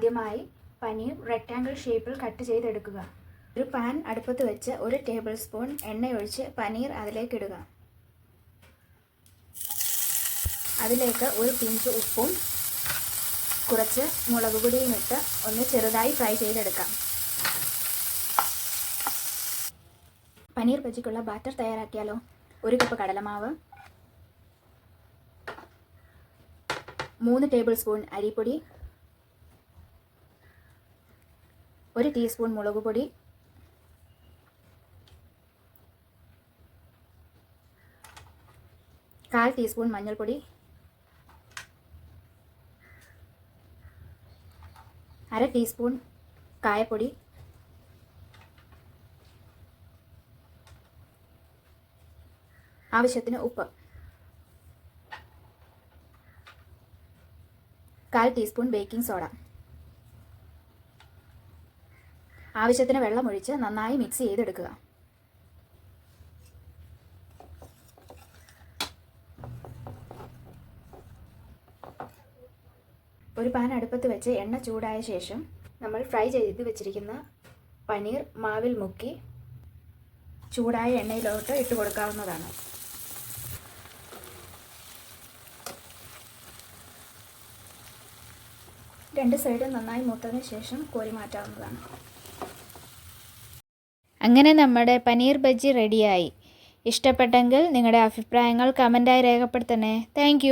ആദ്യമായി പനീർ റെക്റ്റാങ്കിൾ ഷേപ്പിൽ കട്ട് ചെയ്തെടുക്കുക. ഒരു പാൻ അടുപ്പത്ത് വെച്ച് 1 ടേബിൾ സ്പൂൺ എണ്ണയൊഴിച്ച് പനീർ അതിലേക്ക് ഇടുക. അതിലേക്ക് 1 പിഞ്ച് ഉപ്പും കുറച്ച് മുളക് പൊടിയും ഇട്ട് ഒന്ന് ചെറുതായി ഫ്രൈ ചെയ്തെടുക്കാം. പനീർ ബജിക്കുള്ള ബാറ്റർ തയ്യാറാക്കിയാലോ? 1 കപ്പ് കടലമാവ്, 3 ടേബിൾ സ്പൂൺ അരിപ്പൊടി, 1 ടീസ്പൂൺ മുളക് പൊടി, 1/4 ടീസ്പൂൺ മഞ്ഞൾപ്പൊടി, 1/2 ടീസ്പൂൺ കായപ്പൊടി, ആവശ്യത്തിന് ഉപ്പ്, 1/4 ടീസ്പൂൺ ബേക്കിംഗ് സോഡ. ആവശ്യത്തിന് വെള്ളമൊഴിച്ച് നന്നായി മിക്സ് ചെയ്തെടുക്കുക. ഒരു പാൻ അടുപ്പത്ത് വെച്ച് എണ്ണ ചൂടായ ശേഷം നമ്മൾ ഫ്രൈ ചെയ്ത് വെച്ചിരിക്കുന്ന പനീർ മാവിൽ മുക്കി ചൂടായ എണ്ണയിലോട്ട് ഇട്ട് കൊടുക്കാവുന്നതാണ്. രണ്ട് സൈഡും നന്നായി മൂത്തതിന് ശേഷം കോരി മാറ്റാവുന്നതാണ്. അങ്ങനെ നമ്മുടെ പനീർ ബജ്ജി റെഡിയായി. ഇഷ്ടപ്പെട്ടെങ്കിൽ നിങ്ങളുടെ അഭിപ്രായങ്ങൾ കമൻറ്റായി രേഖപ്പെടുത്തണേ. താങ്ക്